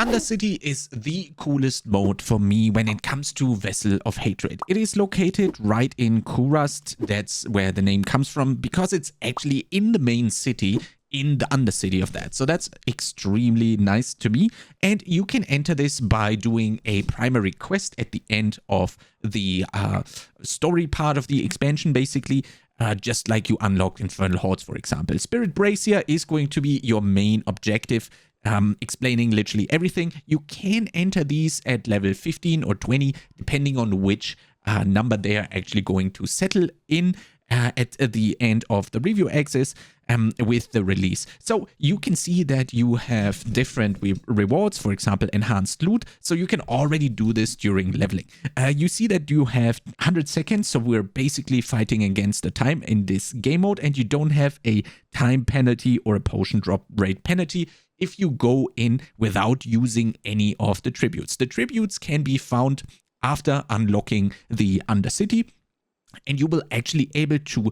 Undercity is the coolest mode for me when it comes to Vessel of Hatred. It is located right in Kurast, that's where the name comes from, because it's actually in the main city, in the Undercity of that. So that's extremely nice to me. And you can enter this by doing a primary quest at the end of the story part of the expansion, basically. Just like you unlocked Infernal Hordes, for example. Spirit Brazier is going to be your main objective, explaining literally everything. You can enter these at level 15 or 20, depending on which number they are actually going to settle in at the end of the review access with the release. So you can see that you have different rewards, for example, enhanced loot. So you can already do this during leveling. You see that you have 100 seconds. So we're basically fighting against the time in this game mode, and you don't have a time penalty or a potion drop rate penalty if you go in without using any of the tributes. The tributes can be found after unlocking the Undercity, and you will actually able to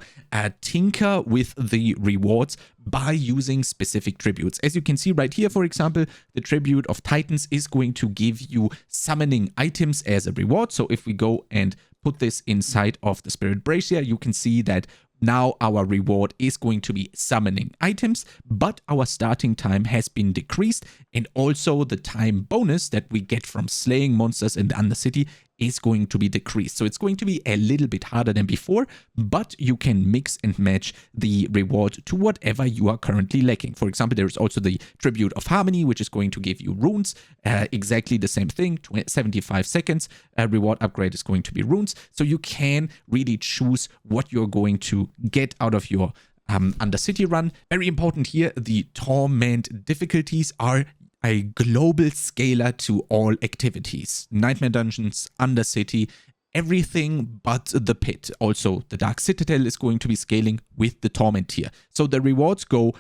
tinker with the rewards by using specific tributes. As you can see right here, for example, the tribute of Titans is going to give you summoning items as a reward. So if we go and put this inside of the Spirit Brazier, you can see that now our reward is going to be summoning items, but our starting time has been decreased, and also the time bonus that we get from slaying monsters in the Undercity is going to be decreased. So it's going to be a little bit harder than before, but you can mix and match the reward to whatever you are currently lacking. For example, there is also the Tribute of Harmony, which is going to give you runes. Exactly the same thing, 75 seconds. Reward upgrade is going to be runes. So you can really choose what you're going to get out of your Undercity run. Very important here, the Torment difficulties are a global scaler to all activities. Nightmare Dungeons, Undercity, everything but the Pit. Also, the Dark Citadel is going to be scaling with the Torment tier. So the rewards go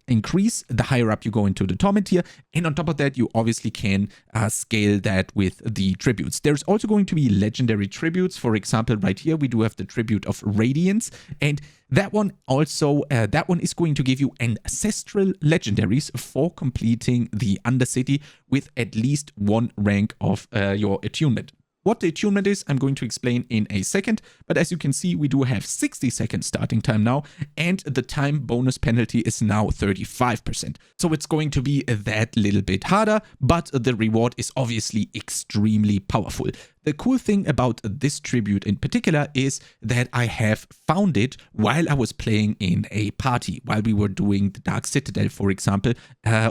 increase the higher up you go into the Torment tier, and on top of that you obviously can scale that with the tributes. There's also going to be legendary tributes. For example, right here we do have the Tribute of Radiance, and that one also is going to give you ancestral legendaries for completing the Undercity with at least one rank of your attunement. What the attunement is, I'm going to explain in a second, but as you can see, we do have 60 seconds starting time now, and the time bonus penalty is now 35%. So it's going to be that little bit harder, but the reward is obviously extremely powerful. The cool thing about this tribute in particular is that I have found it while I was playing in a party, while we were doing the Dark Citadel, for example,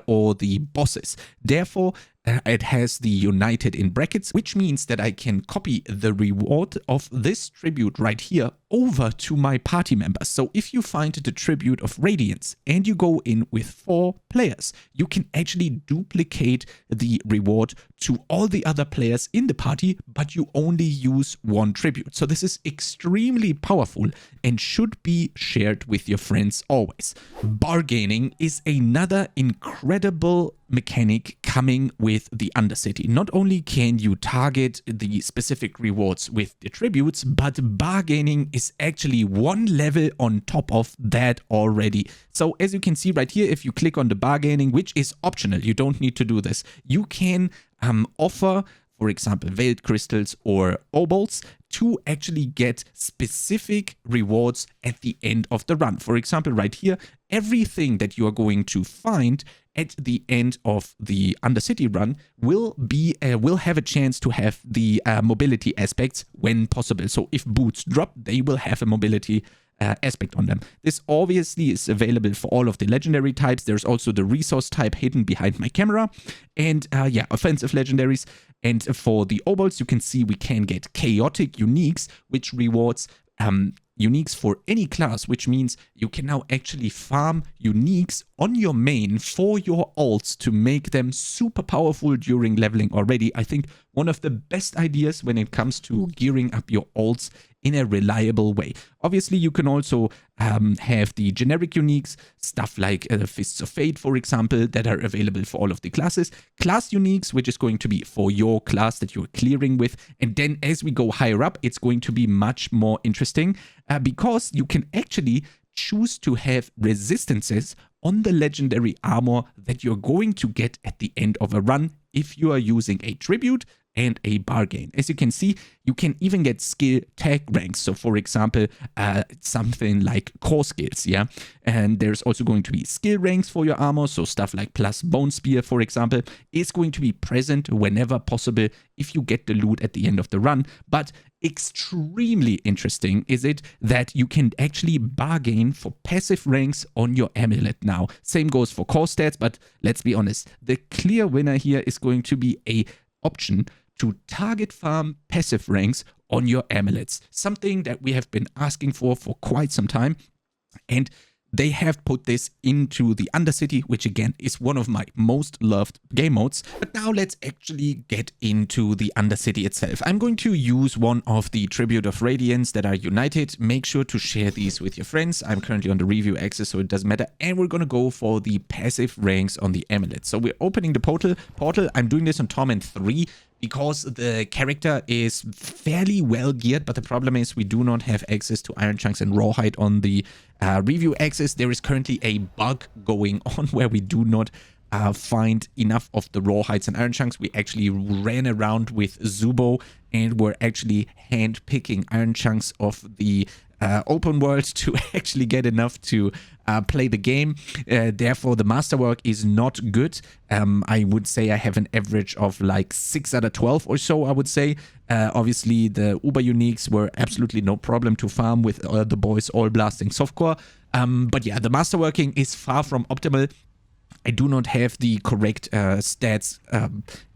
or the bosses. Therefore, it has the United in brackets, which means that I can copy the reward of this tribute right here over to my party members. So if you find the Tribute of Radiance and you go in with 4 players, you can actually duplicate the reward to all the other players in the party, but you only use one tribute. So this is extremely powerful and should be shared with your friends always. Bargaining is another incredible mechanic coming with the Undercity. Not only can you target the specific rewards with the tributes, but bargaining is actually one level on top of that already. So as you can see right here, if you click on the bargaining, which is optional, you don't need to do this, you can offer, for example, veiled crystals or obols to actually get specific rewards at the end of the run. For example, right here, everything that you are going to find at the end of the Undercity run will have a chance to have the mobility aspects when possible. So if boots drop, they will have a mobility aspect on them. This obviously is available for all of the legendary types. There's also the resource type hidden behind my camera, and offensive legendaries. And for the obols, you can see we can get chaotic uniques, which rewards uniques for any class, which means you can now actually farm uniques on your main for your ults to make them super powerful during leveling already. I think one of the best ideas when it comes to gearing up your ults in a reliable way. Obviously, you can also have the generic uniques, stuff like Fists of Fate, for example, that are available for all of the classes. Class uniques, which is going to be for your class that you're clearing with. And then as we go higher up, it's going to be much more interesting because you can actually choose to have resistances on the legendary armor that you're going to get at the end of a run if you are using a tribute and a bargain. As you can see, you can even get skill tag ranks. So for example, something like core skills, yeah? And there's also going to be skill ranks for your armor. So stuff like plus bone spear, for example, is going to be present whenever possible if you get the loot at the end of the run. But extremely interesting is it that you can actually bargain for passive ranks on your amulet now. Same goes for core stats, but let's be honest, the clear winner here is going to be a option to target farm passive ranks on your amulets, something that we have been asking for quite some time, and they have put this into the Undercity, which again is one of my most loved game modes. But now let's actually get into the Undercity itself. I'm going to use one of the Tribute of Radiance that are united. Make sure to share these with your friends. I'm currently on the review access, so it doesn't matter. And we're going to go for the passive ranks on the amulet. So we're opening the portal. I'm doing this on Torment 3. Because the character is fairly well geared, but the problem is we do not have access to Iron Chunks and Rawhide on the review access. There is currently a bug going on where we do not find enough of the Rawhides and Iron Chunks. We actually ran around with Zubo and were actually hand-picking Iron Chunks of the open world to actually get enough to play the game. Therefore, the masterwork is not good. I would say I have an average of like 6 out of 12 or so, I would say. Obviously, the Uber Uniques were absolutely no problem to farm with the boys all blasting softcore. But yeah, the masterworking is far from optimal. I do not have the correct stats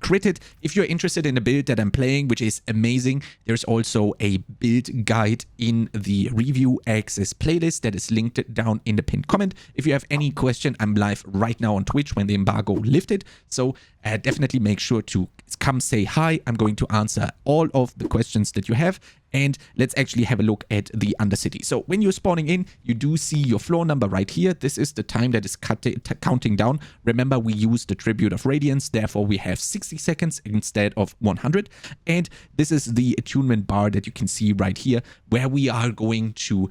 critted. If you're interested in the build that I'm playing, which is amazing, there's also a build guide in the review access playlist that is linked down in the pinned comment. If you have any question, I'm live right now on Twitch when the embargo lifted. So definitely make sure to come say hi. I'm going to answer all of the questions that you have. And let's actually have a look at the Undercity. So when you're spawning in, you do see your floor number right here. This is the time that is counting down. Remember, we use the Tribute of Radiance. Therefore, we have 60 seconds instead of 100. And this is the attunement bar that you can see right here, where we are going to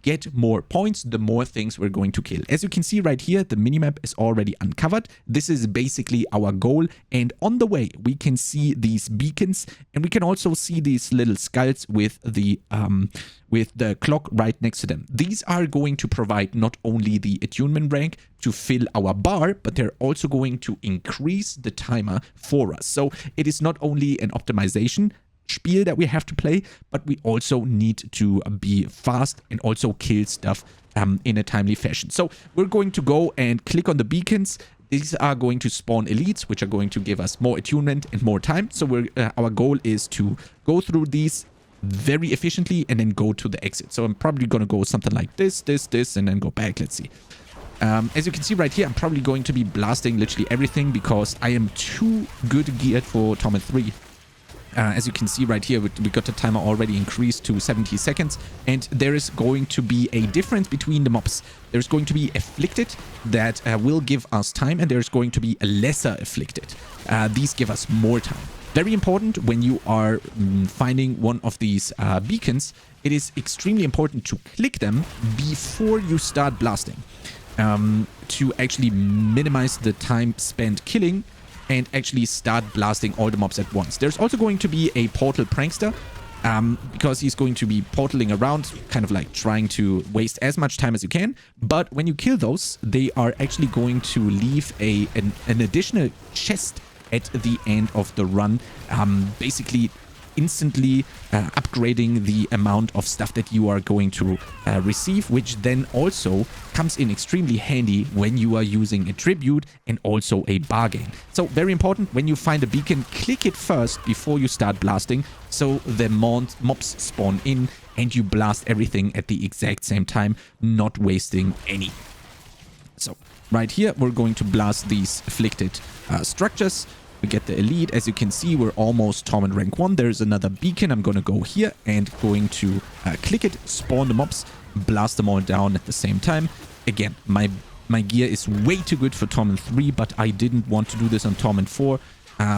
get more points the more things we're going to kill. As you can see right here, the minimap is already uncovered. This is basically our goal, and on the way we can see these beacons, and we can also see these little skulls with the clock right next to them. These are going to provide not only the attunement rank to fill our bar, but they're also going to increase the timer for us. So it is not only an optimization spiel that we have to play, but we also need to be fast and also kill stuff in a timely fashion. So we're going to go and click on the beacons. These are going to spawn elites, which are going to give us more attunement and more time. So our goal is to go through these very efficiently and then go to the exit. So I'm probably going to go something like this, and then go back. Let's see. As you can see right here, I'm probably going to be blasting literally everything because I am too good geared for Torment 3. As you can see right here, we got the timer already increased to 70 seconds, and there is going to be a difference between the mobs. There's going to be Afflicted that will give us time, and there's going to be a lesser Afflicted. These give us more time. Very important when you are finding one of these beacons, it is extremely important to click them before you start blasting to actually minimize the time spent killing and actually start blasting all the mobs at once. There's also going to be a portal prankster because he's going to be portaling around, kind of like trying to waste as much time as you can. But when you kill those, they are actually going to leave an additional chest at the end of the run, basically instantly upgrading the amount of stuff that you are going to receive, which then also comes in extremely handy when you are using a tribute and also a bargain. So very important, when you find a beacon, click it first before you start blasting, so the mobs spawn in and you blast everything at the exact same time, not wasting any. So right here, we're going to blast these afflicted structures. We get the elite. As you can see, we're almost Torment rank 1. There's another beacon. I'm going to go here and going to click it, spawn the mobs, blast them all down at the same time. Again, my gear is way too good for Torment 3, but I didn't want to do this on Torment 4.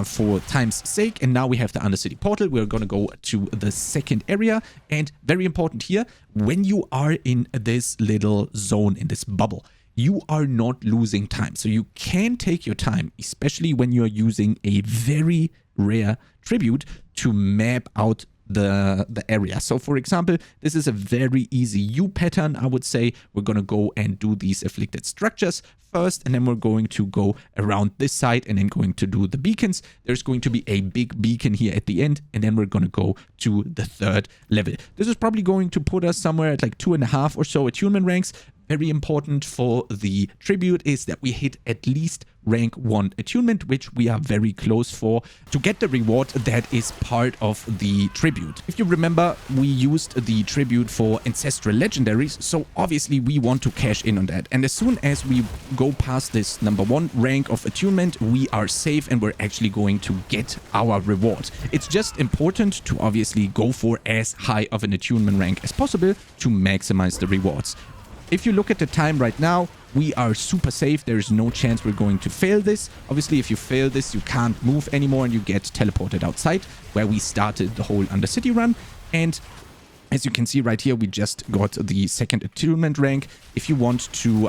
for time's sake. And now we have the Undercity portal. We're going to go to the second area. And very important here, when you are in this little zone, in this bubble, you are not losing time. So you can take your time, especially when you're using a very rare tribute to map out the area. So for example, this is a very easy U pattern, I would say. We're going to go and do these afflicted structures first, and then we're going to go around this side and then going to do the beacons. There's going to be a big beacon here at the end, and then we're going to go to the third level. This is probably going to put us somewhere at like 2.5 or so attunement ranks. Very important for the tribute is that we hit at least rank 1 attunement, which we are very close for, to get the reward that is part of the tribute. If you remember, we used the tribute for ancestral legendaries, so obviously we want to cash in on that. And as soon as we go past this number 1 rank of attunement, we are safe and we're actually going to get our reward. It's just important to obviously go for as high of an attunement rank as possible to maximize the rewards. If you look at the time right now, we are super safe. There is no chance we're going to fail this. Obviously, if you fail this, you can't move anymore and you get teleported outside where we started the whole Undercity run. And as you can see right here, we just got the second attunement rank. If you want to,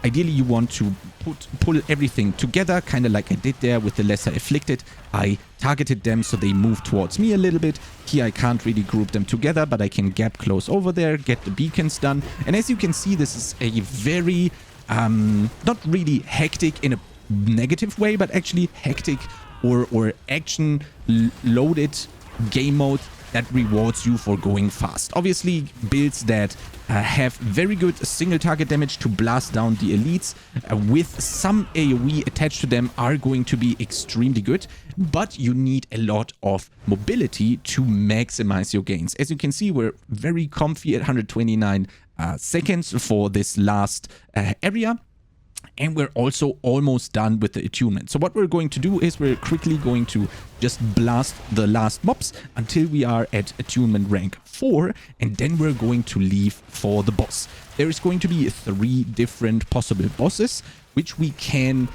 ideally you want to pull everything together, kind of like I did there with the lesser afflicted. I targeted them so they move towards me a little bit. Here I can't really group them together, but I can gap close over there, get the beacons done. And as you can see, this is a very, not really hectic in a negative way, but actually hectic or action loaded game mode that rewards you for going fast. Obviously, builds that have very good single target damage to blast down the elites with some AoE attached to them are going to be extremely good, but you need a lot of mobility to maximize your gains. As you can see, we're very comfy at 129 seconds for this last area. And we're also almost done with the attunement. So what we're going to do is we're quickly going to just blast the last mobs until we are at attunement rank 4. And then we're going to leave for the boss. There is going to be 3 different possible bosses, which we can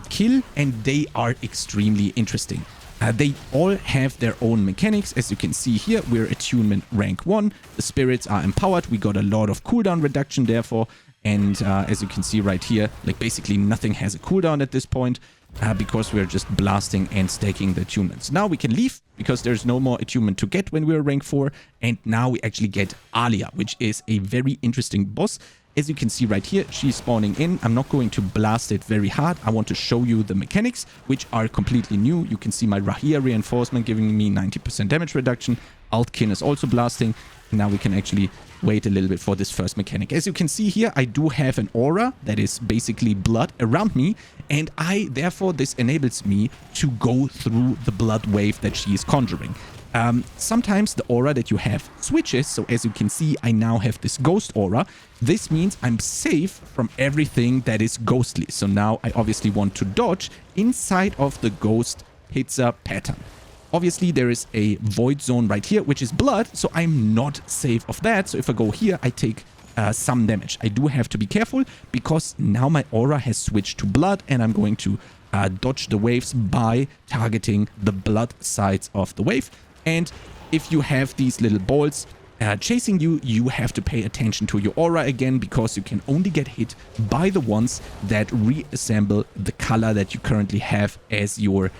kill. And they are extremely interesting. They all have their own mechanics. As you can see here, we're attunement rank 1. The spirits are empowered. We got a lot of cooldown reduction, therefore. And as you can see right here, like basically nothing has a cooldown at this point because we're just blasting and staking the attunements. Now we can leave because there's no more attunement to get when we're rank 4. And now we actually get Alia, which is a very interesting boss. As you can see right here, she's spawning in. I'm not going to blast it very hard. I want to show you the mechanics, which are completely new. You can see my Rahia reinforcement giving me 90% damage reduction. Altkin is also blasting. Now we can actually wait a little bit for this first mechanic. As you can see here, I do have an aura that is basically blood around me, and therefore this enables me to go through the blood wave that she is conjuring. Sometimes the aura that you have switches, so as you can see, I now have this ghost aura. This means I'm safe from everything that is ghostly. So now I obviously want to dodge inside of the ghost pizza pattern. Obviously, there is a void zone right here, which is blood, so I'm not safe of that. So if I go here, I take some damage. I do have to be careful because now my aura has switched to blood, and I'm going to dodge the waves by targeting the blood sides of the wave. And if you have these little balls chasing you, you have to pay attention to your aura again, because you can only get hit by the ones that reassemble the color that you currently have as your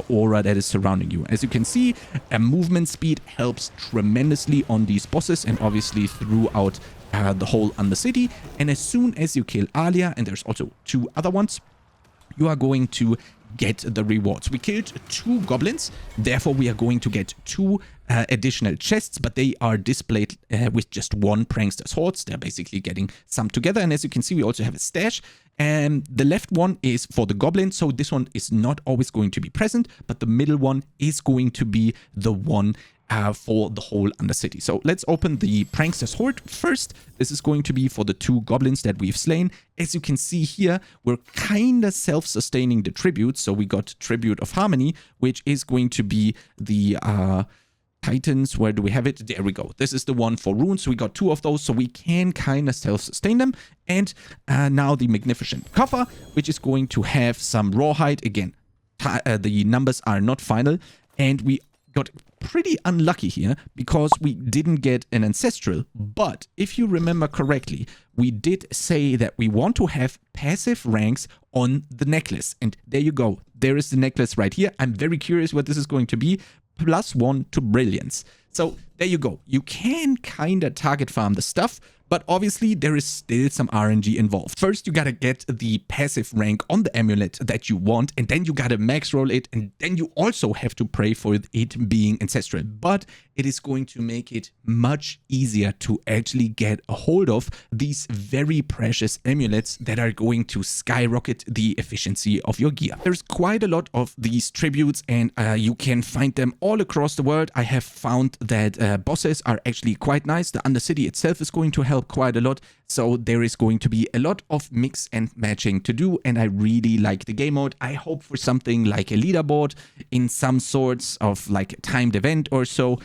aura that is surrounding you. As you can see, movement speed helps tremendously on these bosses and obviously throughout the whole Undercity. And as soon as you kill Alia, and there's also 2 other ones, you are going to get the rewards. We killed 2 goblins, therefore we are going to get 2 additional chests, but they are displayed with just 1 prankster's hordes. They're basically getting summed together. And as you can see, we also have a stash, and the left one is for the goblin, so this one is not always going to be present, but the middle one is going to be the one for the whole Undercity. So let's open the prankster's horde first. This is going to be for the 2 goblins that we've slain. As you can see here, we're kind of self-sustaining the tribute. So we got Tribute of Harmony, which is going to be the Titans. Where do we have it? There we go. This is the one for runes. So we got 2 of those, so we can kind of self-sustain them. And now the Magnificent Coffer, which is going to have some rawhide. Again, the numbers are not final, and we got pretty unlucky here because we didn't get an ancestral. But if you remember correctly, we did say that we want to have passive ranks on the necklace, and there you go. There is the necklace right here. I'm very curious what this is going to be. +1 to brilliance. So there you go. You can kind of target farm the stuff, but obviously there is still some RNG involved. First, you gotta get the passive rank on the amulet that you want, and then you gotta max roll it, and then you also have to pray for it being ancestral. But it is going to make it much easier to actually get a hold of these very precious amulets that are going to skyrocket the efficiency of your gear. There's quite a lot of these tributes, and you can find them all across the world. I have found that bosses are actually quite nice. The Undercity itself is going to help quite a lot, so there is going to be a lot of mix and matching to do, and I really like the game mode. I hope for something like a leaderboard in some sorts of like timed event or so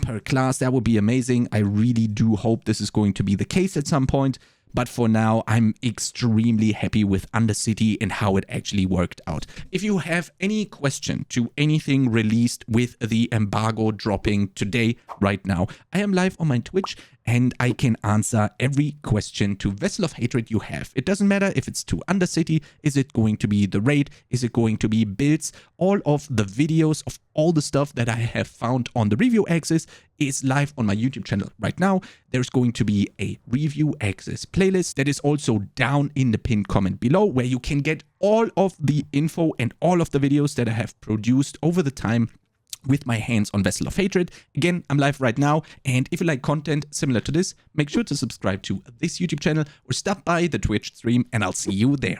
per class. That would be amazing. I really do hope this is going to be the case at some point. But for now, I'm extremely happy with Undercity and how it actually worked out. If you have any question to anything released with the embargo dropping today, right now, I am live on my Twitch and I can answer every question to Vessel of Hatred you have. It doesn't matter if it's to Undercity, is it going to be the raid, is it going to be builds, all of the videos of all the stuff that I have found on the review axis is live on my YouTube channel right now. There's going to be a review axis playlist that is also down in the pinned comment below, where you can get all of the info and all of the videos that I have produced over the time with my hands on Vessel of Hatred. Again, I'm live right now, and if you like content similar to this, make sure to subscribe to this YouTube channel or stop by the Twitch stream, and I'll see you there.